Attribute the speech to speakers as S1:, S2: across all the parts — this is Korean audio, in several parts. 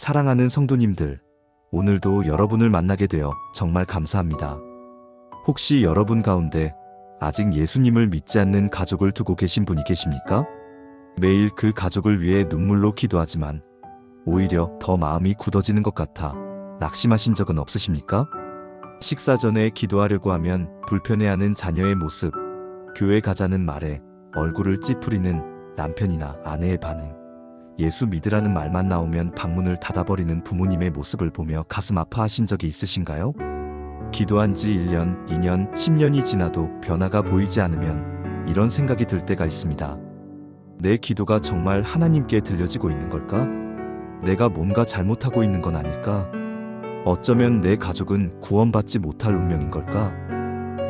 S1: 사랑하는 성도님들, 오늘도 여러분을 만나게 되어 정말 감사합니다. 혹시 여러분 가운데 아직 예수님을 믿지 않는 가족을 두고 계신 분이 계십니까? 매일 그 가족을 위해 눈물로 기도하지만 오히려 더 마음이 굳어지는 것 같아 낙심하신 적은 없으십니까? 식사 전에 기도하려고 하면 불편해하는 자녀의 모습, 교회 가자는 말에 얼굴을 찌푸리는 남편이나 아내의 반응, 예수 믿으라는 말만 나오면 방문을 닫아버리는 부모님의 모습을 보며 가슴 아파하신 적이 있으신가요? 기도한 지 1년, 2년, 10년이 지나도 변화가 보이지 않으면 이런 생각이 들 때가 있습니다. 내 기도가 정말 하나님께 들려지고 있는 걸까? 내가 뭔가 잘못하고 있는 건 아닐까? 어쩌면 내 가족은 구원받지 못할 운명인 걸까?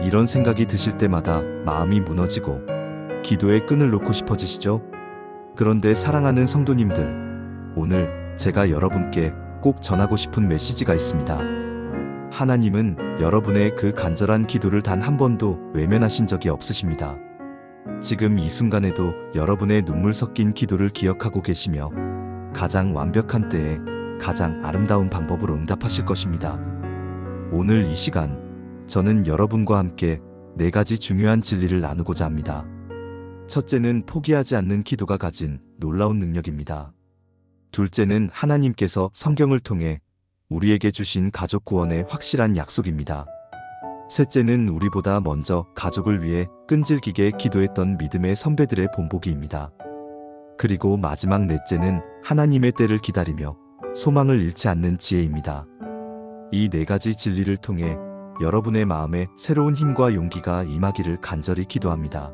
S1: 이런 생각이 드실 때마다 마음이 무너지고 기도의 끈을 놓고 싶어지시죠? 그런데 사랑하는 성도님들, 오늘 제가 여러분께 꼭 전하고 싶은 메시지가 있습니다. 하나님은 여러분의 그 간절한 기도를 단 한 번도 외면하신 적이 없으십니다. 지금 이 순간에도 여러분의 눈물 섞인 기도를 기억하고 계시며 가장 완벽한 때에 가장 아름다운 방법으로 응답하실 것입니다. 오늘 이 시간, 저는 여러분과 함께 4가지 중요한 진리를 나누고자 합니다. 첫째는 포기하지 않는 기도가 가진 놀라운 능력입니다. 둘째는 하나님께서 성경을 통해 우리에게 주신 가족 구원의 확실한 약속입니다. 셋째는 우리보다 먼저 가족을 위해 끈질기게 기도했던 믿음의 선배들의 본보기입니다. 그리고 마지막 넷째는 하나님의 때를 기다리며 소망을 잃지 않는 지혜입니다. 이 4가지 진리를 통해 여러분의 마음에 새로운 힘과 용기가 임하기를 간절히 기도합니다.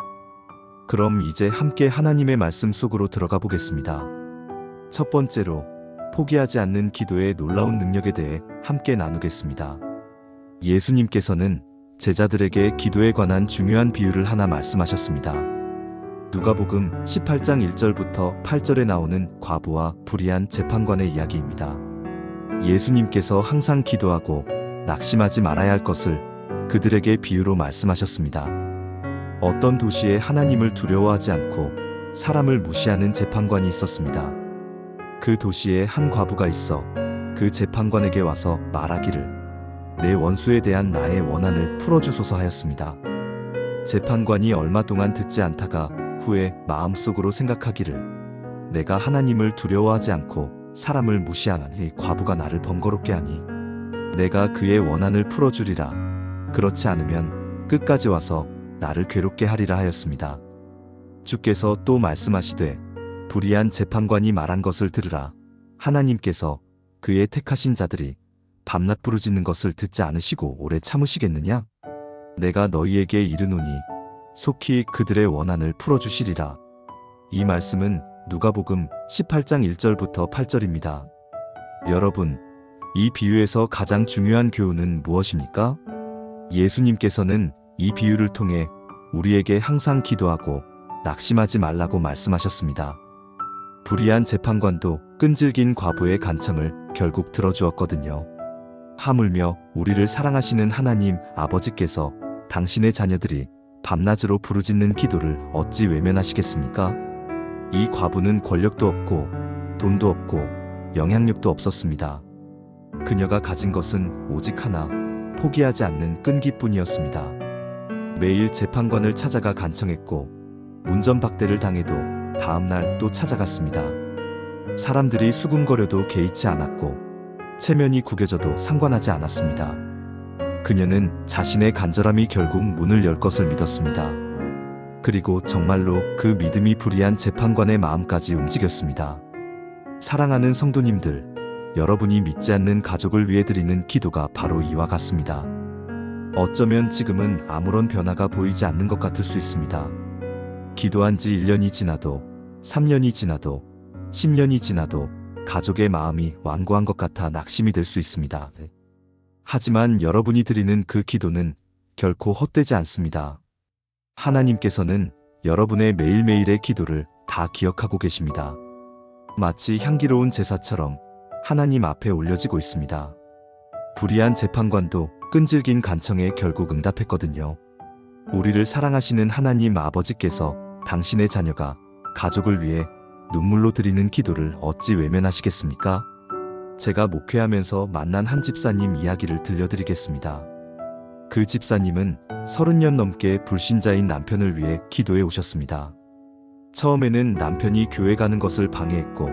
S1: 그럼 이제 함께 하나님의 말씀 속으로 들어가 보겠습니다. 첫 번째로, 포기하지 않는 기도의 놀라운 능력에 대해 함께 나누겠습니다. 예수님께서는 제자들에게 기도에 관한 중요한 비유를 하나 말씀하셨습니다. 누가복음 18장 1절부터 8절에 나오는 과부와 불의한 재판관의 이야기입니다. 예수님께서 항상 기도하고 낙심하지 말아야 할 것을 그들에게 비유로 말씀하셨습니다. 어떤 도시에 하나님을 두려워하지 않고 사람을 무시하는 재판관이 있었습니다. 그 도시에 한 과부가 있어 그 재판관에게 와서 말하기를 내 원수에 대한 나의 원한을 풀어주소서 하였습니다. 재판관이 얼마 동안 듣지 않다가 후에 마음속으로 생각하기를 내가 하나님을 두려워하지 않고 사람을 무시하는 이 과부가 나를 번거롭게 하니 내가 그의 원한을 풀어주리라. 그렇지 않으면 끝까지 와서 나를 괴롭게 하리라 하였습니다. 주께서 또 말씀하시되 불의한 재판관이 말한 것을 들으라. 하나님께서 그의 택하신 자들이 밤낮 부르짖는 것을 듣지 않으시고 오래 참으시겠느냐? 내가 너희에게 이르노니 속히 그들의 원한을 풀어주시리라. 이 말씀은 누가복음 18장 1절부터 8절입니다. 여러분, 이 비유에서 가장 중요한 교훈은 무엇입니까? 예수님께서는 이 비유를 통해 우리에게 항상 기도하고 낙심하지 말라고 말씀하셨습니다. 불의한 재판관도 끈질긴 과부의 간청을 결국 들어주었거든요. 하물며 우리를 사랑하시는 하나님 아버지께서 당신의 자녀들이 밤낮으로 부르짖는 기도를 어찌 외면하시겠습니까? 이 과부는 권력도 없고 돈도 없고 영향력도 없었습니다. 그녀가 가진 것은 오직 하나, 포기하지 않는 끈기뿐이었습니다. 매일 재판관을 찾아가 간청했고 문전박대를 당해도 다음날 또 찾아갔습니다. 사람들이 수군거려도 개의치 않았고 체면이 구겨져도 상관하지 않았습니다. 그녀는 자신의 간절함이 결국 문을 열 것을 믿었습니다. 그리고 정말로 그 믿음이 불의한 재판관의 마음까지 움직였습니다. 사랑하는 성도님들, 여러분이 믿지 않는 가족을 위해 드리는 기도가 바로 이와 같습니다. 어쩌면 지금은 아무런 변화가 보이지 않는 것 같을 수 있습니다. 기도한 지 1년이 지나도 3년이 지나도 10년이 지나도 가족의 마음이 완고한 것 같아 낙심이 될 수 있습니다. 하지만 여러분이 드리는 그 기도는 결코 헛되지 않습니다. 하나님께서는 여러분의 매일매일의 기도를 다 기억하고 계십니다. 마치 향기로운 제사처럼 하나님 앞에 올려지고 있습니다. 불의한 재판관도 끈질긴 간청에 결국 응답했거든요. 우리를 사랑하시는 하나님 아버지께서 당신의 자녀가 가족을 위해 눈물로 드리는 기도를 어찌 외면하시겠습니까? 제가 목회하면서 만난 한 집사님 이야기를 들려드리겠습니다. 그 집사님은 30년 넘게 불신자인 남편을 위해 기도해 오셨습니다. 처음에는 남편이 교회 가는 것을 방해했고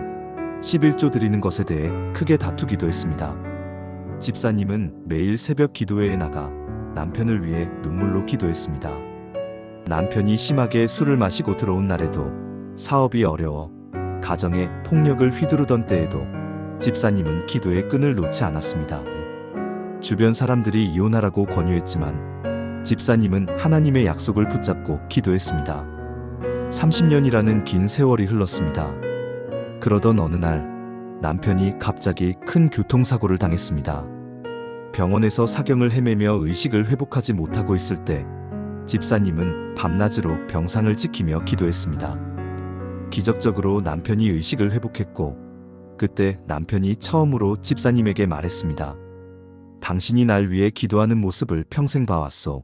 S1: 11조 드리는 것에 대해 크게 다투기도 했습니다. 집사님은 매일 새벽 기도회에 나가 남편을 위해 눈물로 기도했습니다. 남편이 심하게 술을 마시고 들어온 날에도, 사업이 어려워 가정에 폭력을 휘두르던 때에도 집사님은 기도의 끈을 놓지 않았습니다. 주변 사람들이 이혼하라고 권유했지만 집사님은 하나님의 약속을 붙잡고 기도했습니다. 30년이라는 긴 세월이 흘렀습니다. 그러던 어느 날 남편이 갑자기 큰 교통사고를 당했습니다. 병원에서 사경을 헤매며 의식을 회복하지 못하고 있을 때 집사님은 밤낮으로 병상을 지키며 기도했습니다. 기적적으로 남편이 의식을 회복했고, 그때 남편이 처음으로 집사님에게 말했습니다. 당신이 날 위해 기도하는 모습을 평생 봐왔소.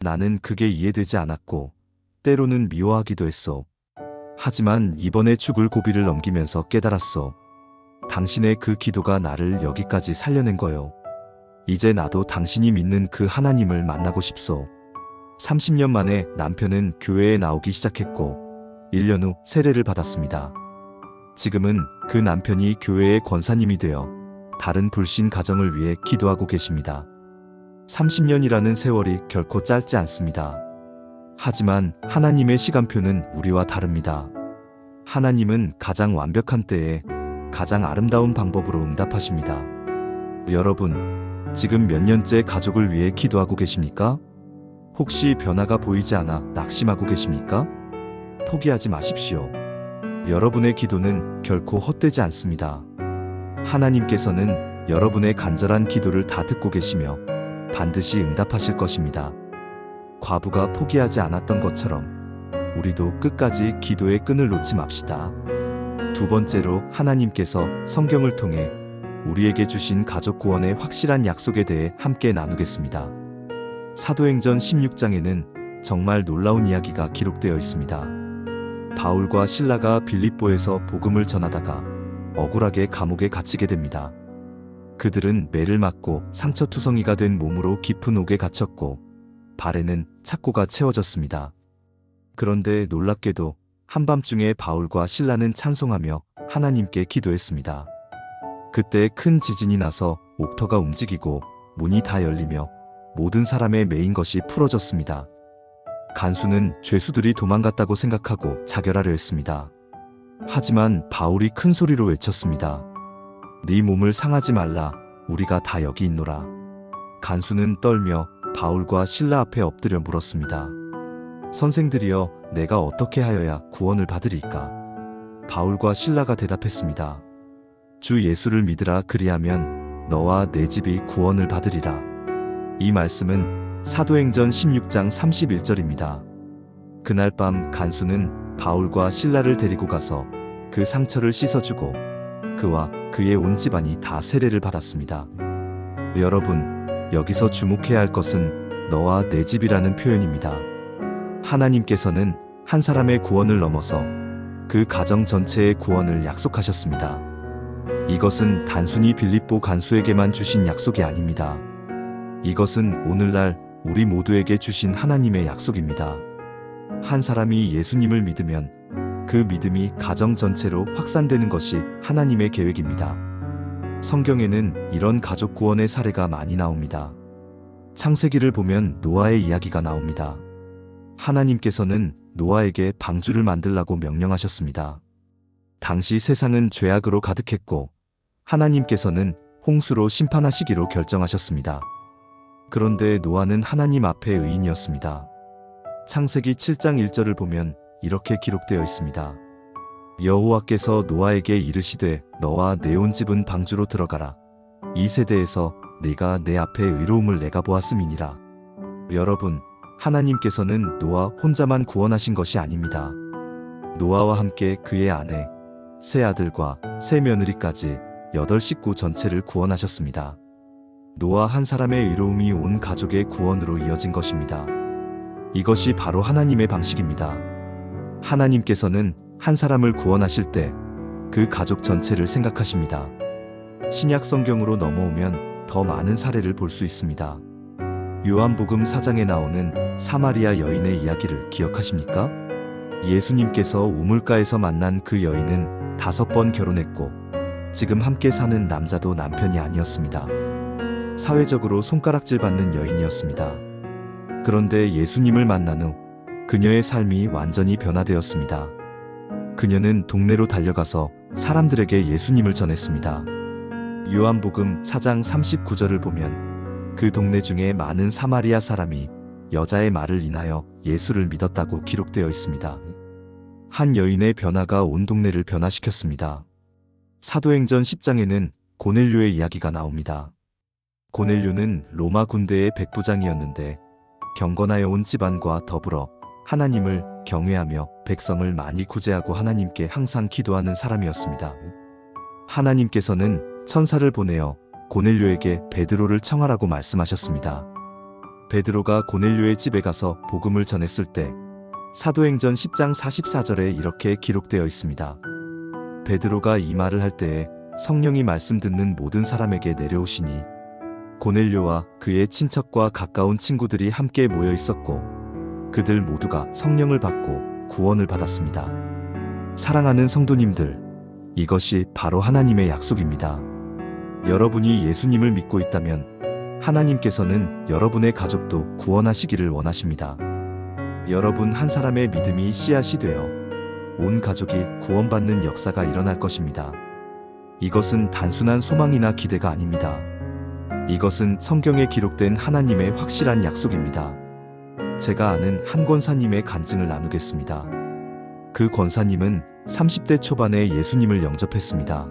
S1: 나는 그게 이해되지 않았고 때로는 미워하기도 했소. 하지만 이번에 죽을 고비를 넘기면서 깨달았소. 당신의 그 기도가 나를 여기까지 살려낸 거요. 이제 나도 당신이 믿는 그 하나님을 만나고 싶소. 30년 만에 남편은 교회에 나오기 시작했고 1년 후 세례를 받았습니다. 지금은 그 남편이 교회의 권사님이 되어 다른 불신 가정을 위해 기도하고 계십니다. 30년이라는 세월이 결코 짧지 않습니다. 하지만 하나님의 시간표는 우리와 다릅니다. 하나님은 가장 완벽한 때에 가장 아름다운 방법으로 응답하십니다. 여러분, 지금 몇 년째 가족을 위해 기도하고 계십니까? 혹시 변화가 보이지 않아 낙심하고 계십니까? 포기하지 마십시오. 여러분의 기도는 결코 헛되지 않습니다. 하나님께서는 여러분의 간절한 기도를 다 듣고 계시며 반드시 응답하실 것입니다. 과부가 포기하지 않았던 것처럼 우리도 끝까지 기도의 끈을 놓지 맙시다. 두 번째로, 하나님께서 성경을 통해 우리에게 주신 가족 구원의 확실한 약속에 대해 함께 나누겠습니다. 사도행전 16장에는 정말 놀라운 이야기가 기록되어 있습니다. 바울과 실라가 빌립보에서 복음을 전하다가 억울하게 감옥에 갇히게 됩니다. 그들은 매를 맞고 상처투성이가 된 몸으로 깊은 옥에 갇혔고 발에는 착고가 채워졌습니다. 그런데 놀랍게도 한밤중에 바울과 실라는 찬송하며 하나님께 기도했습니다. 그때 큰 지진이 나서 옥터가 움직이고 문이 다 열리며 모든 사람의 매인 것이 풀어졌습니다. 간수는 죄수들이 도망갔다고 생각하고 자결하려 했습니다. 하지만 바울이 큰 소리로 외쳤습니다. 네 몸을 상하지 말라. 우리가 다 여기 있노라. 간수는 떨며 바울과 실라 앞에 엎드려 물었습니다. 선생들이여, 내가 어떻게 하여야 구원을 받으리까? 바울과 실라가 대답했습니다. 주 예수를 믿으라. 그리하면 너와 내 집이 구원을 받으리라. 이 말씀은 사도행전 16장 31절입니다. 그날 밤 간수는 바울과 실라를 데리고 가서 그 상처를 씻어주고 그와 그의 온 집안이 다 세례를 받았습니다. 여러분, 여기서 주목해야 할 것은 너와 내 집이라는 표현입니다. 하나님께서는 한 사람의 구원을 넘어서 그 가정 전체의 구원을 약속하셨습니다. 이것은 단순히 빌립보 간수에게만 주신 약속이 아닙니다. 이것은 오늘날 우리 모두에게 주신 하나님의 약속입니다. 한 사람이 예수님을 믿으면 그 믿음이 가정 전체로 확산되는 것이 하나님의 계획입니다. 성경에는 이런 가족 구원의 사례가 많이 나옵니다. 창세기를 보면 노아의 이야기가 나옵니다. 하나님께서는 노아에게 방주를 만들라고 명령하셨습니다. 당시 세상은 죄악으로 가득했고 하나님께서는 홍수로 심판하시기로 결정하셨습니다. 그런데 노아는 하나님 앞에 의인이었습니다. 창세기 7장 1절을 보면 이렇게 기록되어 있습니다. 여호와께서 노아에게 이르시되 너와 내 온 집은 방주로 들어가라. 이 세대에서 네가 내 앞에 의로움을 내가 보았음이니라. 여러분, 하나님께서는 노아 혼자만 구원하신 것이 아닙니다. 노아와 함께 그의 아내, 세 아들과 세 며느리까지 8식구 전체를 구원하셨습니다. 노아 한 사람의 의로움이 온 가족의 구원으로 이어진 것입니다. 이것이 바로 하나님의 방식입니다. 하나님께서는 한 사람을 구원하실 때 그 가족 전체를 생각하십니다. 신약 성경으로 넘어오면 더 많은 사례를 볼 수 있습니다. 요한복음 4장에 나오는 사마리아 여인의 이야기를 기억하십니까? 예수님께서 우물가에서 만난 그 여인은 5번 결혼했고 지금 함께 사는 남자도 남편이 아니었습니다. 사회적으로 손가락질 받는 여인이었습니다. 그런데 예수님을 만난 후 그녀의 삶이 완전히 변화되었습니다. 그녀는 동네로 달려가서 사람들에게 예수님을 전했습니다. 요한복음 4장 39절을 보면 그 동네 중에 많은 사마리아 사람이 여자의 말을 인하여 예수를 믿었다고 기록되어 있습니다. 한 여인의 변화가 온 동네를 변화시켰습니다. 사도행전 10장에는 고넬료의 이야기가 나옵니다. 고넬료는 로마 군대의 백부장이었는데 경건하여 온 집안과 더불어 하나님을 경외하며 백성을 많이 구제하고 하나님께 항상 기도하는 사람이었습니다. 하나님께서는 천사를 보내어 고넬료에게 베드로를 청하라고 말씀하셨습니다. 베드로가 고넬료의 집에 가서 복음을 전했을 때 사도행전 10장 44절에 이렇게 기록되어 있습니다. 베드로가 이 말을 할 때에 성령이 말씀 듣는 모든 사람에게 내려오시니 고넬료와 그의 친척과 가까운 친구들이 함께 모여 있었고 그들 모두가 성령을 받고 구원을 받았습니다. 사랑하는 성도님들, 이것이 바로 하나님의 약속입니다. 여러분이 예수님을 믿고 있다면 하나님께서는 여러분의 가족도 구원하시기를 원하십니다. 여러분 한 사람의 믿음이 씨앗이 되어 온 가족이 구원받는 역사가 일어날 것입니다. 이것은 단순한 소망이나 기대가 아닙니다. 이것은 성경에 기록된 하나님의 확실한 약속입니다. 제가 아는 한 권사님의 간증을 나누겠습니다. 그 권사님은 30대 초반에 예수님을 영접했습니다.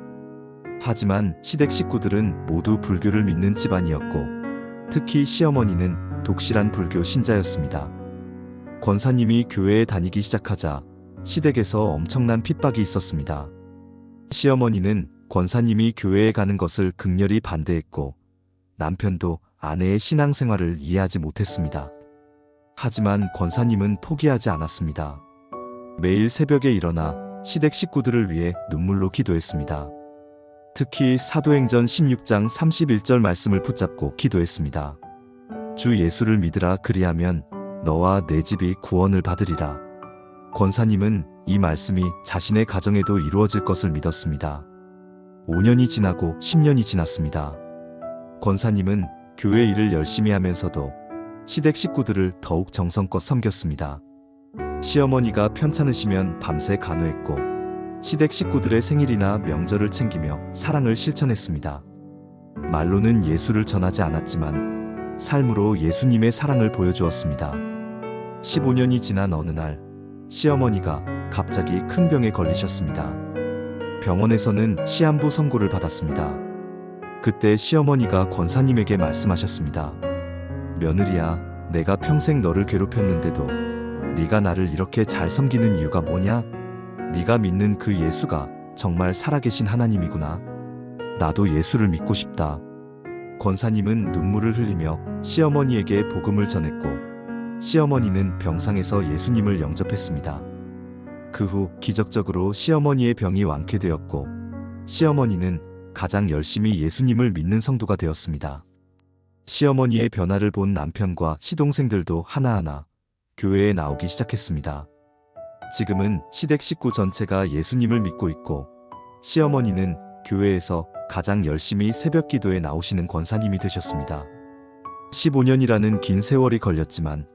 S1: 하지만 시댁 식구들은 모두 불교를 믿는 집안이었고 특히 시어머니는 독실한 불교 신자였습니다. 권사님이 교회에 다니기 시작하자 시댁에서 엄청난 핍박이 있었습니다. 시어머니는 권사님이 교회에 가는 것을 극렬히 반대했고 남편도 아내의 신앙생활을 이해하지 못했습니다. 하지만 권사님은 포기하지 않았습니다. 매일 새벽에 일어나 시댁 식구들을 위해 눈물로 기도했습니다. 특히 사도행전 16장 31절 말씀을 붙잡고 기도했습니다. 주 예수를 믿으라, 그리하면 너와 내 집이 구원을 받으리라. 권사님은 이 말씀이 자신의 가정에도 이루어질 것을 믿었습니다. 5년이 지나고 10년이 지났습니다. 권사님은 교회 일을 열심히 하면서도 시댁 식구들을 더욱 정성껏 섬겼습니다. 시어머니가 편찮으시면 밤새 간호했고 시댁 식구들의 생일이나 명절을 챙기며 사랑을 실천했습니다. 말로는 예수를 전하지 않았지만 삶으로 예수님의 사랑을 보여주었습니다. 15년이 지난 어느 날 시어머니가 갑자기 큰 병에 걸리셨습니다. 병원에서는 시한부 선고를 받았습니다. 그때 시어머니가 권사님에게 말씀하셨습니다. 며느리야, 내가 평생 너를 괴롭혔는데도 네가 나를 이렇게 잘 섬기는 이유가 뭐냐? 네가 믿는 그 예수가 정말 살아계신 하나님이구나. 나도 예수를 믿고 싶다. 권사님은 눈물을 흘리며 시어머니에게 복음을 전했고 시어머니는 병상에서 예수님을 영접했습니다. 그 후 기적적으로 시어머니의 병이 완쾌되었고 시어머니는 가장 열심히 예수님을 믿는 성도가 되었습니다. 시어머니의 변화를 본 남편과 시동생들도 하나하나 교회에 나오기 시작했습니다. 지금은 시댁 식구 전체가 예수님을 믿고 있고 시어머니는 교회에서 가장 열심히 새벽 기도에 나오시는 권사님이 되셨습니다. 15년이라는 긴 세월이 걸렸지만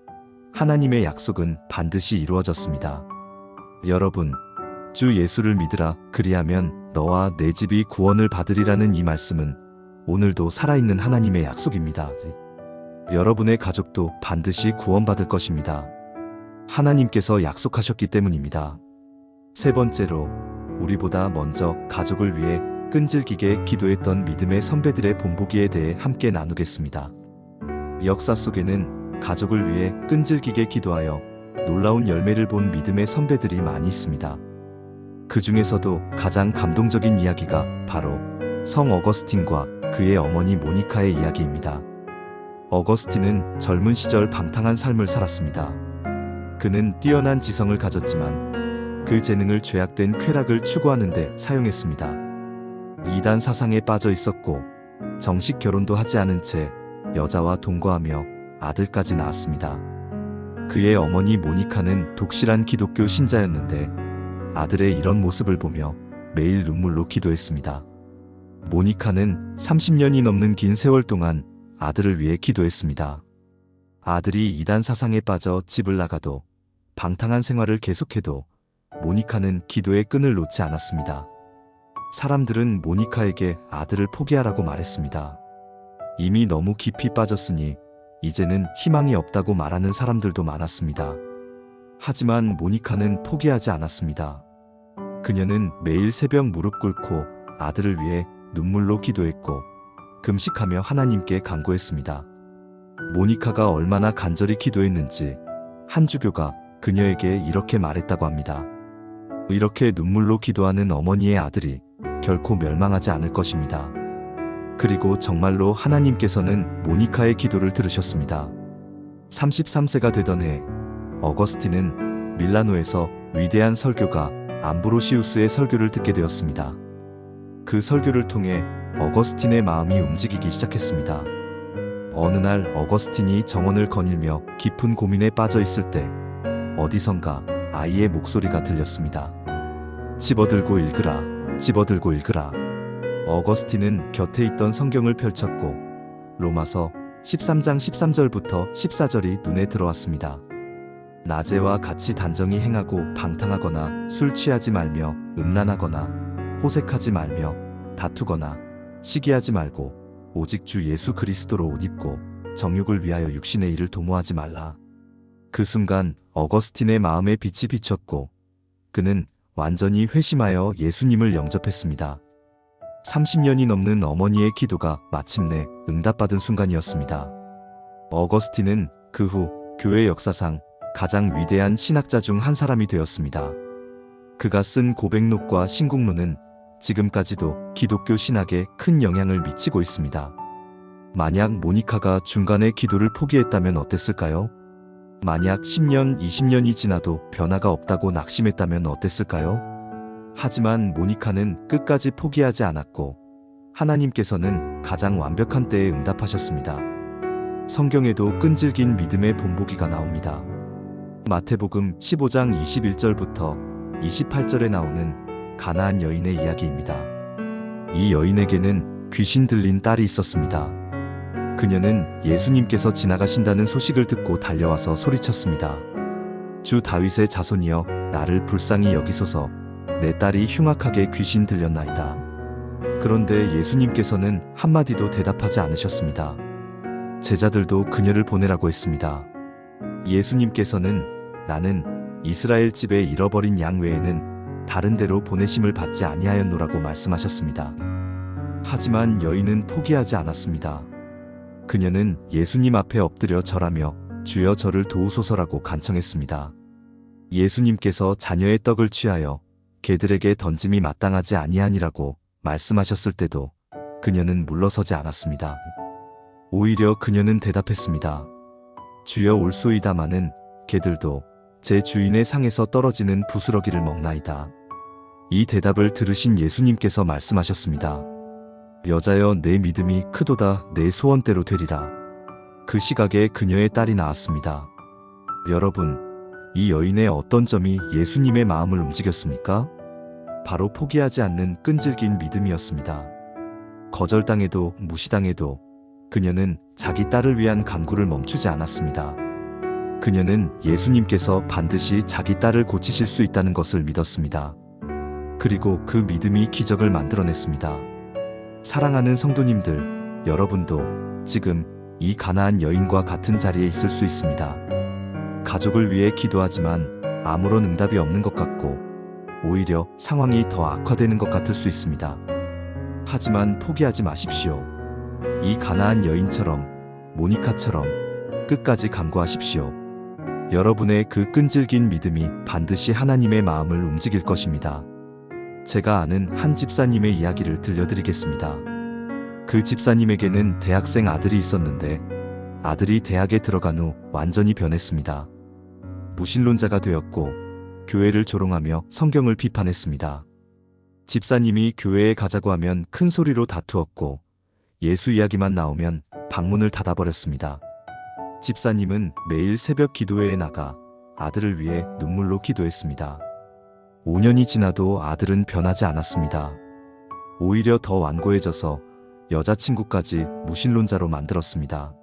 S1: 하나님의 약속은 반드시 이루어졌습니다. 여러분, 주 예수를 믿으라, 그리하면 너와 내 집이 구원을 받으리라는 이 말씀은 오늘도 살아있는 하나님의 약속입니다. 여러분의 가족도 반드시 구원받을 것입니다. 하나님께서 약속하셨기 때문입니다. 세 번째로, 우리보다 먼저 가족을 위해 끈질기게 기도했던 믿음의 선배들의 본보기에 대해 함께 나누겠습니다. 역사 속에는 가족을 위해 끈질기게 기도하여 놀라운 열매를 본 믿음의 선배들이 많이 있습니다. 그 중에서도 가장 감동적인 이야기가 바로 성 어거스틴과 그의 어머니 모니카의 이야기입니다. 어거스틴은 젊은 시절 방탕한 삶을 살았습니다. 그는 뛰어난 지성을 가졌지만 그 재능을 죄악된 쾌락을 추구하는 데 사용했습니다. 이단 사상에 빠져 있었고 정식 결혼도 하지 않은 채 여자와 동거하며 아들까지 낳았습니다. 그의 어머니 모니카는 독실한 기독교 신자였는데 아들의 이런 모습을 보며 매일 눈물로 기도했습니다. 모니카는 30년이 넘는 긴 세월 동안 아들을 위해 기도했습니다. 아들이 이단 사상에 빠져 집을 나가도 방탕한 생활을 계속해도 모니카는 기도의 끈을 놓지 않았습니다. 사람들은 모니카에게 아들을 포기하라고 말했습니다. 이미 너무 깊이 빠졌으니 이제는 희망이 없다고 말하는 사람들도 많았습니다. 하지만 모니카는 포기하지 않았습니다. 그녀는 매일 새벽 무릎 꿇고 아들을 위해 눈물로 기도했고 금식하며 하나님께 간구했습니다. 모니카가 얼마나 간절히 기도했는지 한 주교가 그녀에게 이렇게 말했다고 합니다. 이렇게 눈물로 기도하는 어머니의 아들이 결코 멸망하지 않을 것입니다. 그리고 정말로 하나님께서는 모니카의 기도를 들으셨습니다. 33세가 되던 해 어거스틴은 밀라노에서 위대한 설교가 암브로시우스의 설교를 듣게 되었습니다. 그 설교를 통해 어거스틴의 마음이 움직이기 시작했습니다. 어느 날 어거스틴이 정원을 거닐며 깊은 고민에 빠져 있을 때 어디선가 아이의 목소리가 들렸습니다. 집어들고 읽으라, 집어들고 읽으라. 어거스틴은 곁에 있던 성경을 펼쳤고 로마서 13장 13절부터 14절이 눈에 들어왔습니다. 낮에와 같이 단정히 행하고 방탕하거나 술 취하지 말며 음란하거나 호색하지 말며 다투거나 시기하지 말고 오직 주 예수 그리스도로 옷 입고 정욕을 위하여 육신의 일을 도모하지 말라. 그 순간 어거스틴의 마음에 빛이 비쳤고 그는 완전히 회심하여 예수님을 영접했습니다. 30년이 넘는 어머니의 기도가 마침내 응답받은 순간이었습니다. 어거스틴은 그 후 교회 역사상 가장 위대한 신학자 중 한 사람이 되었습니다. 그가 쓴 고백록과 신국론은 지금까지도 기독교 신학에 큰 영향을 미치고 있습니다. 만약 모니카가 중간에 기도를 포기했다면 어땠을까요? 만약 10년, 20년이 지나도 변화가 없다고 낙심했다면 어땠을까요? 하지만 모니카는 끝까지 포기하지 않았고 하나님께서는 가장 완벽한 때에 응답하셨습니다. 성경에도 끈질긴 믿음의 본보기가 나옵니다. 마태복음 15장 21절부터 28절에 나오는 가나안 여인의 이야기입니다. 이 여인에게는 귀신 들린 딸이 있었습니다. 그녀는 예수님께서 지나가신다는 소식을 듣고 달려와서 소리쳤습니다. 주 다윗의 자손이여 나를 불쌍히 여기소서. 내 딸이 흉악하게 귀신 들렸나이다. 그런데 예수님께서는 한마디도 대답하지 않으셨습니다. 제자들도 그녀를 보내라고 했습니다. 예수님께서는 나는 이스라엘 집에 잃어버린 양 외에는 다른 데로 보내심을 받지 아니하였노라고 말씀하셨습니다. 하지만 여인은 포기하지 않았습니다. 그녀는 예수님 앞에 엎드려 절하며 주여 저를 도우소서라고 간청했습니다. 예수님께서 자녀의 떡을 취하여 개들에게 던짐이 마땅하지 아니하니라고 말씀하셨을 때도 그녀는 물러서지 않았습니다. 오히려 그녀는 대답했습니다. 주여 올소이다마는 개들도 제 주인의 상에서 떨어지는 부스러기를 먹나이다. 이 대답을 들으신 예수님께서 말씀하셨습니다. 여자여 내 믿음이 크도다 내 소원대로 되리라. 그 시각에 그녀의 딸이 나았습니다. 여러분, 이 여인의 어떤 점이 예수님의 마음을 움직였습니까? 바로 포기하지 않는 끈질긴 믿음이었습니다. 거절당해도 무시당해도 그녀는 자기 딸을 위한 간구를 멈추지 않았습니다. 그녀는 예수님께서 반드시 자기 딸을 고치실 수 있다는 것을 믿었습니다. 그리고 그 믿음이 기적을 만들어냈습니다. 사랑하는 성도님들, 여러분도 지금 이 가나안 여인과 같은 자리에 있을 수 있습니다. 가족을 위해 기도하지만 아무런 응답이 없는 것 같고 오히려 상황이 더 악화되는 것 같을 수 있습니다. 하지만 포기하지 마십시오. 이 가나안 여인처럼, 모니카처럼 끝까지 간구하십시오. 여러분의 그 끈질긴 믿음이 반드시 하나님의 마음을 움직일 것입니다. 제가 아는 한 집사님의 이야기를 들려드리겠습니다. 그 집사님에게는 대학생 아들이 있었는데 아들이 대학에 들어간 후 완전히 변했습니다. 무신론자가 되었고 교회를 조롱하며 성경을 비판했습니다. 집사님이 교회에 가자고 하면 큰 소리로 다투었고 예수 이야기만 나오면 방문을 닫아버렸습니다. 집사님은 매일 새벽 기도회에 나가 아들을 위해 눈물로 기도했습니다. 5년이 지나도 아들은 변하지 않았습니다. 오히려 더 완고해져서 여자친구까지 무신론자로 만들었습니다.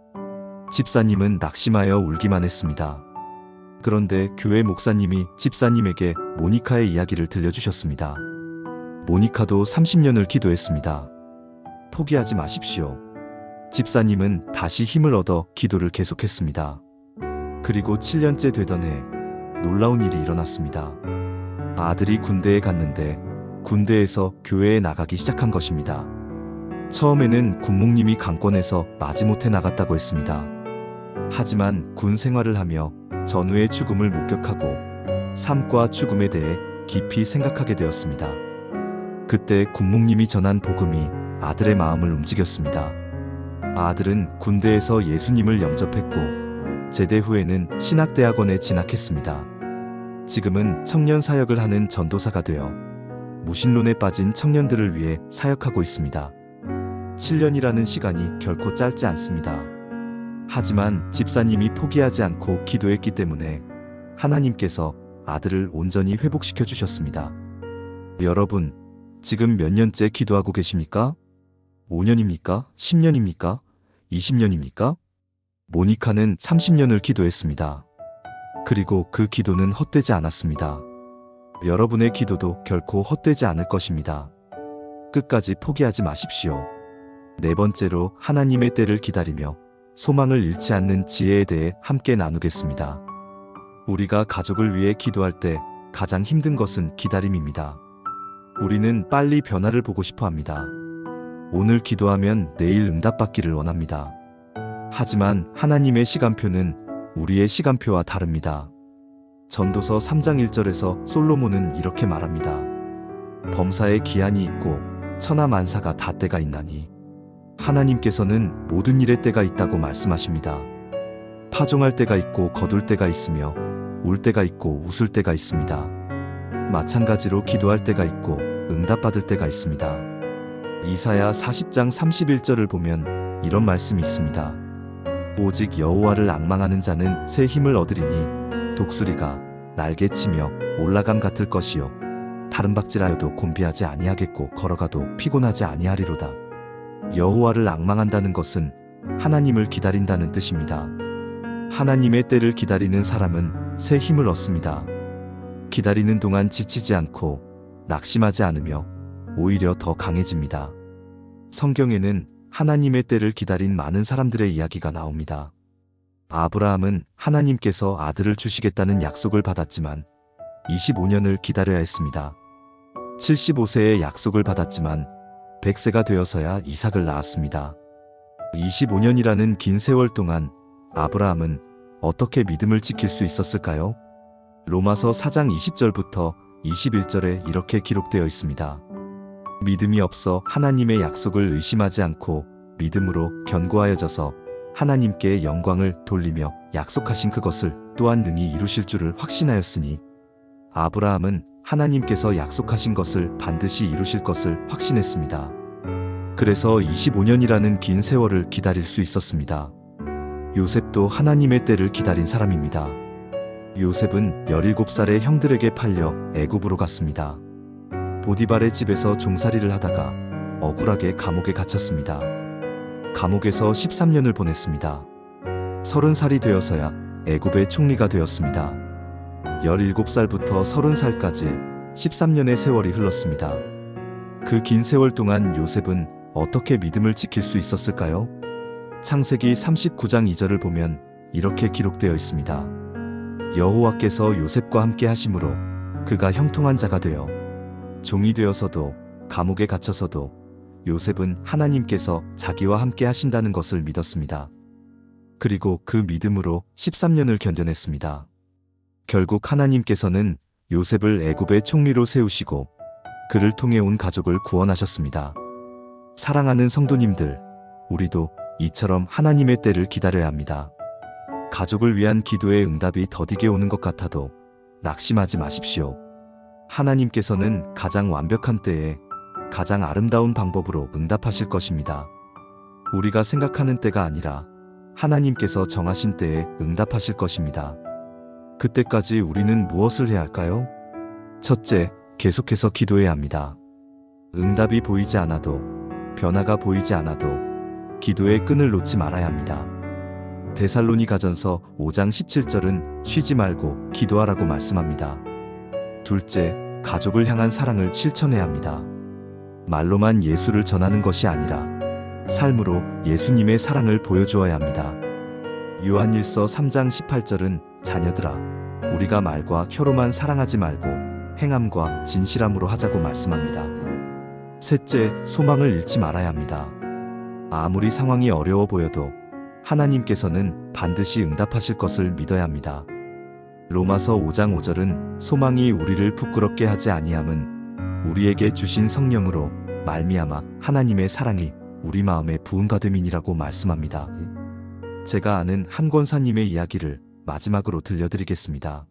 S1: 집사님은 낙심하여 울기만 했습니다. 그런데 교회 목사님이 집사님에게 모니카의 이야기를 들려주셨습니다. 모니카도 30년을 기도했습니다. 포기하지 마십시오. 집사님은 다시 힘을 얻어 기도를 계속했습니다. 그리고 7년째 되던 해 놀라운 일이 일어났습니다. 아들이 군대에 갔는데 군대에서 교회에 나가기 시작한 것입니다. 처음에는 군목님이 강권해서 마지못해 나갔다고 했습니다. 하지만 군 생활을 하며 전우의 죽음을 목격하고 삶과 죽음에 대해 깊이 생각하게 되었습니다. 그때 군목님이 전한 복음이 아들의 마음을 움직였습니다. 아들은 군대에서 예수님을 영접했고 제대 후에는 신학대학원에 진학했습니다. 지금은 청년 사역을 하는 전도사가 되어 무신론에 빠진 청년들을 위해 사역하고 있습니다. 7년이라는 시간이 결코 짧지 않습니다. 하지만 집사님이 포기하지 않고 기도했기 때문에 하나님께서 아들을 온전히 회복시켜 주셨습니다. 여러분, 지금 몇 년째 기도하고 계십니까? 5년입니까? 10년입니까? 20년입니까? 모니카는 30년을 기도했습니다. 그리고 그 기도는 헛되지 않았습니다. 여러분의 기도도 결코 헛되지 않을 것입니다. 끝까지 포기하지 마십시오. 네 번째로 하나님의 때를 기다리며 소망을 잃지 않는 지혜에 대해 함께 나누겠습니다. 우리가 가족을 위해 기도할 때 가장 힘든 것은 기다림입니다. 우리는 빨리 변화를 보고 싶어 합니다. 오늘 기도하면 내일 응답받기를 원합니다. 하지만 하나님의 시간표는 우리의 시간표와 다릅니다. 전도서 3장 1절에서 솔로몬은 이렇게 말합니다. 범사에 기한이 있고 천하만사가 다 때가 있나니 하나님께서는 모든 일의 때가 있다고 말씀하십니다. 파종할 때가 있고 거둘 때가 있으며 울 때가 있고 웃을 때가 있습니다. 마찬가지로 기도할 때가 있고 응답받을 때가 있습니다. 이사야 40장 31절을 보면 이런 말씀이 있습니다. 오직 여호와를 앙망하는 자는 새 힘을 얻으리니 독수리가 날개치며 올라감 같을 것이요 다른 박질하여도 곤비하지 아니하겠고 걸어가도 피곤하지 아니하리로다. 여호와를 앙망한다는 것은 하나님을 기다린다는 뜻입니다. 하나님의 때를 기다리는 사람은 새 힘을 얻습니다. 기다리는 동안 지치지 않고 낙심하지 않으며 오히려 더 강해집니다. 성경에는 하나님의 때를 기다린 많은 사람들의 이야기가 나옵니다. 아브라함은 하나님께서 아들을 주시겠다는 약속을 받았지만 25년을 기다려야 했습니다. 75세에 약속을 받았지만 100세가 되어서야 이삭을 낳았습니다. 25년이라는 긴 세월 동안 아브라함은 어떻게 믿음을 지킬 수 있었을까요? 로마서 4장 20절부터 21절에 이렇게 기록되어 있습니다. 믿음이 없어 하나님의 약속을 의심하지 않고 믿음으로 견고하여져서 하나님께 영광을 돌리며 약속하신 그것을 또한 능히 이루실 줄을 확신하였으니 아브라함은 하나님께서 약속하신 것을 반드시 이루실 것을 확신했습니다. 그래서 25년이라는 긴 세월을 기다릴 수 있었습니다. 요셉도 하나님의 때를 기다린 사람입니다. 요셉은 17살에 형들에게 팔려 애굽으로 갔습니다. 보디발의 집에서 종살이를 하다가 억울하게 감옥에 갇혔습니다. 감옥에서 13년을 보냈습니다. 30살이 되어서야 애굽의 총리가 되었습니다. 17살부터 30살까지 13년의 세월이 흘렀습니다. 그 긴 세월 동안 요셉은 어떻게 믿음을 지킬 수 있었을까요? 창세기 39장 2절을 보면 이렇게 기록되어 있습니다. 여호와께서 요셉과 함께 하심으로 그가 형통한 자가 되어 종이 되어서도 감옥에 갇혀서도 요셉은 하나님께서 자기와 함께 하신다는 것을 믿었습니다. 그리고 그 믿음으로 13년을 견뎌냈습니다. 결국 하나님께서는 요셉을 애굽의 총리로 세우시고 그를 통해 온 가족을 구원하셨습니다. 사랑하는 성도님들, 우리도 이처럼 하나님의 때를 기다려야 합니다. 가족을 위한 기도의 응답이 더디게 오는 것 같아도 낙심하지 마십시오. 하나님께서는 가장 완벽한 때에 가장 아름다운 방법으로 응답하실 것입니다. 우리가 생각하는 때가 아니라 하나님께서 정하신 때에 응답하실 것입니다. 그때까지 우리는 무엇을 해야 할까요? 첫째, 계속해서 기도해야 합니다. 응답이 보이지 않아도, 변화가 보이지 않아도 기도의 끈을 놓지 말아야 합니다. 데살로니가전서 5장 17절은 쉬지 말고 기도하라고 말씀합니다. 둘째, 가족을 향한 사랑을 실천해야 합니다. 말로만 예수를 전하는 것이 아니라 삶으로 예수님의 사랑을 보여주어야 합니다. 요한일서 3장 18절은 자녀들아, 우리가 말과 혀로만 사랑하지 말고 행함과 진실함으로 하자고 말씀합니다. 셋째, 소망을 잃지 말아야 합니다. 아무리 상황이 어려워 보여도 하나님께서는 반드시 응답하실 것을 믿어야 합니다. 로마서 5장 5절은 소망이 우리를 부끄럽게 하지 아니함은 우리에게 주신 성령으로 말미암아 하나님의 사랑이 우리 마음에 부음받음이니라고 말씀합니다. 제가 아는 한 권사님의 이야기를 마지막으로 들려드리겠습니다.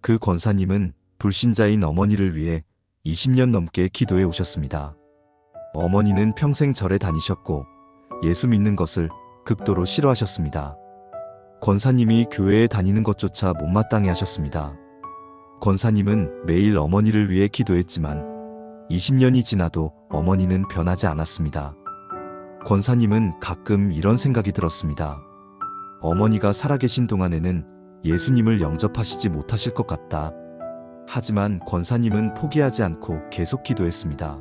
S1: 그 권사님은 불신자인 어머니를 위해 20년 넘게 기도해 오셨습니다. 어머니는 평생 절에 다니셨고 예수 믿는 것을 극도로 싫어하셨습니다. 권사님이 교회에 다니는 것조차 못마땅해 하셨습니다. 권사님은 매일 어머니를 위해 기도했지만 20년이 지나도 어머니는 변하지 않았습니다. 권사님은 가끔 이런 생각이 들었습니다. 어머니가 살아계신 동안에는 예수님을 영접하시지 못하실 것 같다. 하지만 권사님은 포기하지 않고 계속 기도했습니다.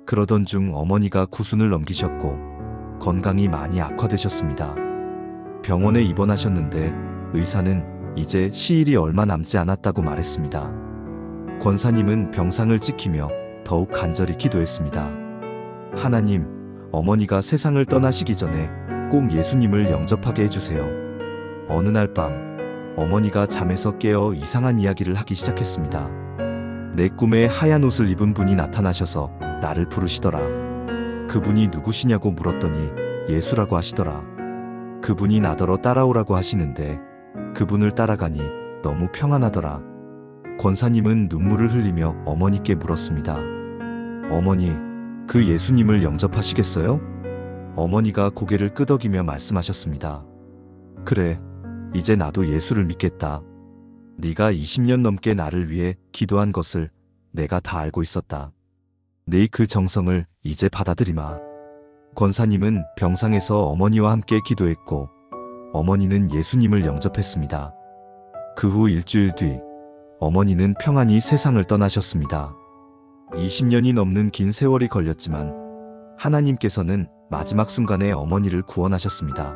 S1: 그러던 중 어머니가 90을 넘기셨고 건강이 많이 악화되셨습니다. 병원에 입원하셨는데 의사는 이제 시일이 얼마 남지 않았다고 말했습니다. 권사님은 병상을 지키며 더욱 간절히 기도했습니다. 하나님, 어머니가 세상을 떠나시기 전에 꼭 예수님을 영접하게 해주세요. 어느 날 밤 어머니가 잠에서 깨어 이상한 이야기를 하기 시작했습니다. 내 꿈에 하얀 옷을 입은 분이 나타나셔서 나를 부르시더라. 그분이 누구시냐고 물었더니 예수라고 하시더라. 그분이 나더러 따라오라고 하시는데 그분을 따라가니 너무 평안하더라. 권사님은 눈물을 흘리며 어머니께 물었습니다. 어머니, 그 예수님을 영접하시겠어요? 어머니가 고개를 끄덕이며 말씀하셨습니다. 그래, 이제 나도 예수를 믿겠다. 네가 20년 넘게 나를 위해 기도한 것을 내가 다 알고 있었다. 네 그 정성을 이제 받아들이마. 권사님은 병상에서 어머니와 함께 기도했고 어머니는 예수님을 영접했습니다. 그 후 일주일 뒤 어머니는 평안히 세상을 떠나셨습니다. 20년이 넘는 긴 세월이 걸렸지만 하나님께서는 마지막 순간에 어머니를 구원하셨습니다.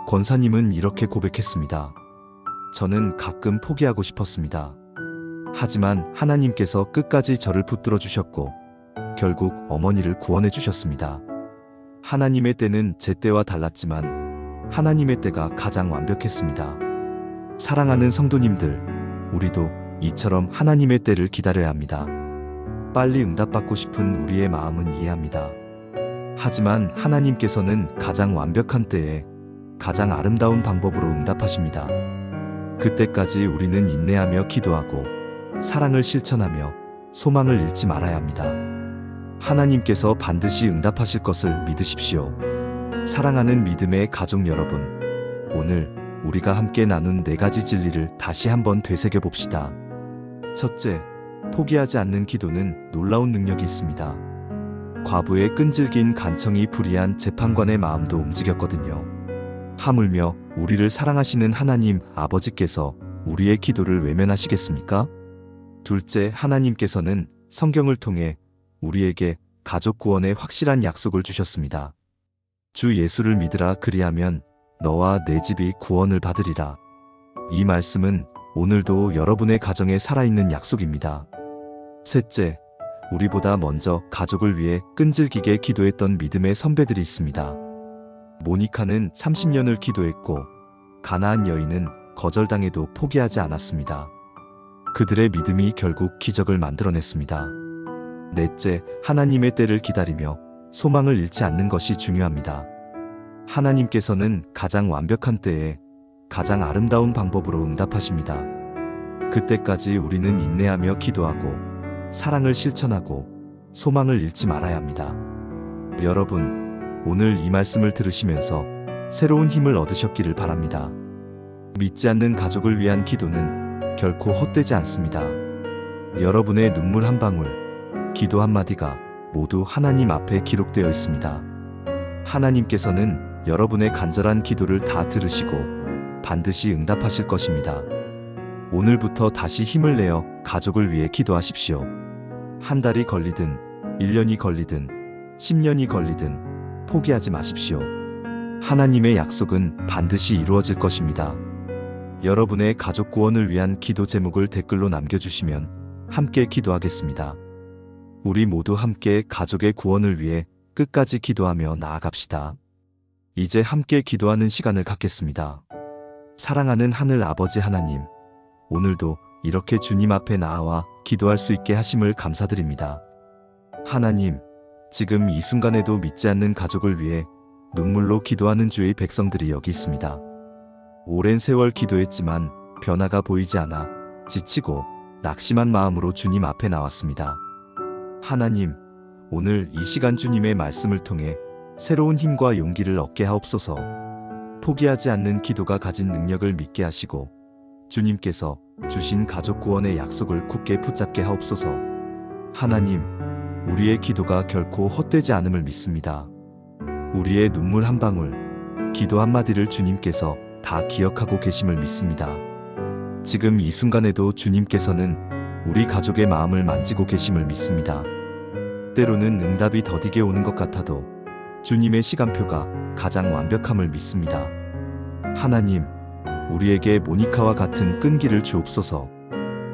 S1: 권사님은 이렇게 고백했습니다. 저는 가끔 포기하고 싶었습니다. 하지만 하나님께서 끝까지 저를 붙들어 주셨고 결국 어머니를 구원해 주셨습니다. 하나님의 때는 제 때와 달랐지만 하나님의 때가 가장 완벽했습니다. 사랑하는 성도님들, 우리도 이처럼 하나님의 때를 기다려야 합니다. 빨리 응답받고 싶은 우리의 마음은 이해합니다. 하지만 하나님께서는 가장 완벽한 때에 가장 아름다운 방법으로 응답하십니다. 그때까지 우리는 인내하며 기도하고 사랑을 실천하며 소망을 잃지 말아야 합니다. 하나님께서 반드시 응답하실 것을 믿으십시오. 사랑하는 믿음의 가족 여러분, 오늘 우리가 함께 나눈 4가지 진리를 다시 한번 되새겨 봅시다. 첫째, 포기하지 않는 기도는 놀라운 능력이 있습니다. 과부의 끈질긴 간청이 불의한 재판관의 마음도 움직였거든요. 하물며 우리를 사랑하시는 하나님 아버지께서 우리의 기도를 외면하시겠습니까? 둘째, 하나님께서는 성경을 통해 우리에게 가족 구원의 확실한 약속을 주셨습니다. 주 예수를 믿으라, 그리하면 너와 내 집이 구원을 받으리라. 이 말씀은 오늘도 여러분의 가정에 살아있는 약속입니다. 셋째, 우리보다 먼저 가족을 위해 끈질기게 기도했던 믿음의 선배들이 있습니다. 모니카는 30년을 기도했고 가나안 여인은 거절당해도 포기하지 않았습니다. 그들의 믿음이 결국 기적을 만들어냈습니다. 넷째, 하나님의 때를 기다리며 소망을 잃지 않는 것이 중요합니다. 하나님께서는 가장 완벽한 때에 가장 아름다운 방법으로 응답하십니다. 그때까지 우리는 인내하며 기도하고 사랑을 실천하고 소망을 잃지 말아야 합니다. 여러분, 오늘 이 말씀을 들으시면서 새로운 힘을 얻으셨기를 바랍니다. 믿지 않는 가족을 위한 기도는 결코 헛되지 않습니다. 여러분의 눈물 한 방울, 기도 한마디가 모두 하나님 앞에 기록되어 있습니다. 하나님께서는 여러분의 간절한 기도를 다 들으시고 반드시 응답하실 것입니다. 오늘부터 다시 힘을 내어 가족을 위해 기도하십시오. 한 달이 걸리든 1년이 걸리든 10년이 걸리든 포기하지 마십시오. 하나님의 약속은 반드시 이루어질 것입니다. 여러분의 가족 구원을 위한 기도 제목을 댓글로 남겨주시면 함께 기도하겠습니다. 우리 모두 함께 가족의 구원을 위해 끝까지 기도하며 나아갑시다. 이제 함께 기도하는 시간을 갖겠습니다. 사랑하는 하늘 아버지 하나님, 오늘도 이렇게 주님 앞에 나아와 기도할 수 있게 하심을 감사드립니다. 하나님, 지금 이 순간에도 믿지 않는 가족을 위해 눈물로 기도하는 주의 백성들이 여기 있습니다. 오랜 세월 기도했지만 변화가 보이지 않아 지치고 낙심한 마음으로 주님 앞에 나왔습니다. 하나님, 오늘 이 시간 주님의 말씀을 통해 새로운 힘과 용기를 얻게 하옵소서. 포기하지 않는 기도가 가진 능력을 믿게 하시고 주님께서 주신 가족 구원의 약속을 굳게 붙잡게 하옵소서. 하나님, 우리의 기도가 결코 헛되지 않음을 믿습니다. 우리의 눈물 한 방울, 기도 한마디를 주님께서 다 기억하고 계심을 믿습니다. 지금 이 순간에도 주님께서는 우리 가족의 마음을 만지고 계심을 믿습니다. 때로는 응답이 더디게 오는 것 같아도 주님의 시간표가 가장 완벽함을 믿습니다. 하나님, 우리에게 모니카와 같은 끈기를 주옵소서.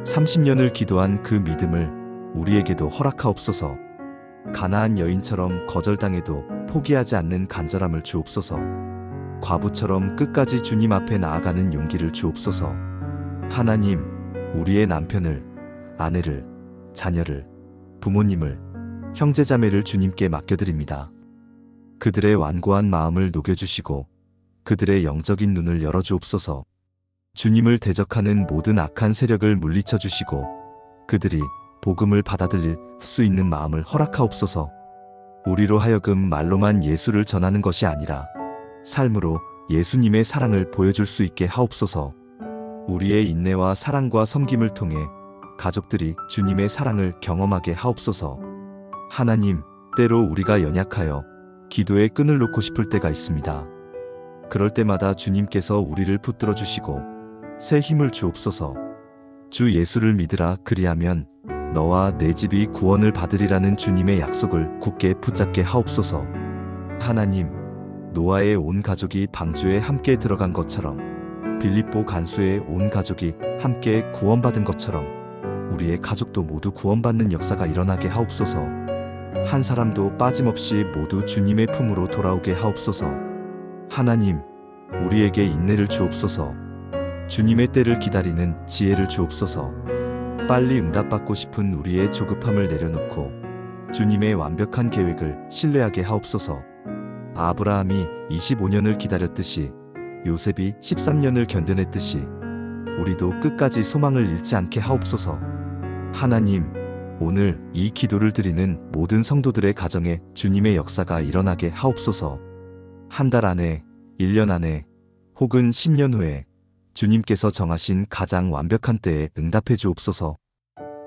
S1: 30년을 기도한 그 믿음을 우리에게도 허락하옵소서. 가나안 여인처럼 거절당해도 포기하지 않는 간절함을 주옵소서. 과부처럼 끝까지 주님 앞에 나아가는 용기를 주옵소서. 하나님, 우리의 남편을, 아내를, 자녀를, 부모님을, 형제자매를 주님께 맡겨드립니다. 그들의 완고한 마음을 녹여주시고 그들의 영적인 눈을 열어주옵소서. 주님을 대적하는 모든 악한 세력을 물리쳐 주시고 그들이 복음을 받아들일 수 있는 마음을 허락하옵소서. 우리로 하여금 말로만 예수를 전하는 것이 아니라 삶으로 예수님의 사랑을 보여줄 수 있게 하옵소서. 우리의 인내와 사랑과 섬김을 통해 가족들이 주님의 사랑을 경험하게 하옵소서. 하나님, 때로 우리가 연약하여 기도의 끈을 놓고 싶을 때가 있습니다. 그럴 때마다 주님께서 우리를 붙들어 주시고 새 힘을 주옵소서. 주 예수를 믿으라, 그리하면 너와 내 집이 구원을 받으리라는 주님의 약속을 굳게 붙잡게 하옵소서. 하나님, 노아의 온 가족이 방주에 함께 들어간 것처럼 빌립보 간수의 온 가족이 함께 구원받은 것처럼 우리의 가족도 모두 구원받는 역사가 일어나게 하옵소서. 한 사람도 빠짐없이 모두 주님의 품으로 돌아오게 하옵소서. 하나님, 우리에게 인내를 주옵소서. 주님의 때를 기다리는 지혜를 주옵소서. 빨리 응답받고 싶은 우리의 조급함을 내려놓고 주님의 완벽한 계획을 신뢰하게 하옵소서. 아브라함이 25년을 기다렸듯이, 요셉이 13년을 견뎌냈듯이 우리도 끝까지 소망을 잃지 않게 하옵소서. 하나님, 오늘 이 기도를 드리는 모든 성도들의 가정에 주님의 역사가 일어나게 하옵소서. 한 달 안에, 1년 안에, 혹은 10년 후에 주님께서 정하신 가장 완벽한 때에 응답해 주옵소서.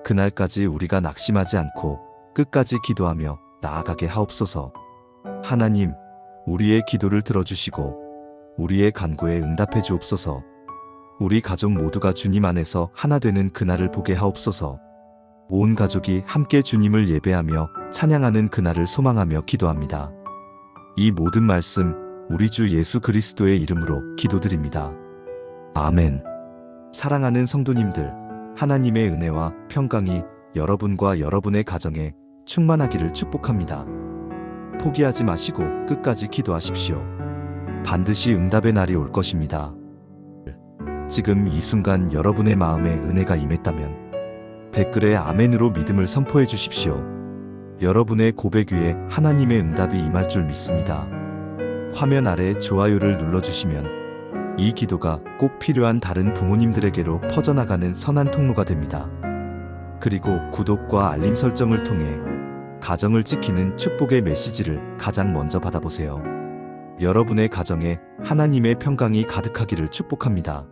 S1: 그날까지 우리가 낙심하지 않고 끝까지 기도하며 나아가게 하옵소서. 하나님, 우리의 기도를 들어주시고 우리의 간구에 응답해 주옵소서. 우리 가족 모두가 주님 안에서 하나 되는 그날을 보게 하옵소서. 온 가족이 함께 주님을 예배하며 찬양하는 그날을 소망하며 기도합니다. 이 모든 말씀 우리 주 예수 그리스도의 이름으로 기도드립니다. 아멘. 사랑하는 성도님들, 하나님의 은혜와 평강이 여러분과 여러분의 가정에 충만하기를 축복합니다. 포기하지 마시고 끝까지 기도하십시오. 반드시 응답의 날이 올 것입니다. 지금 이 순간 여러분의 마음에 은혜가 임했다면 댓글에 아멘으로 믿음을 선포해 주십시오. 여러분의 고백 위에 하나님의 응답이 임할 줄 믿습니다. 화면 아래 좋아요를 눌러주시면 이 기도가 꼭 필요한 다른 부모님들에게로 퍼져나가는 선한 통로가 됩니다. 그리고 구독과 알림 설정을 통해 가정을 지키는 축복의 메시지를 가장 먼저 받아보세요. 여러분의 가정에 하나님의 평강이 가득하기를 축복합니다.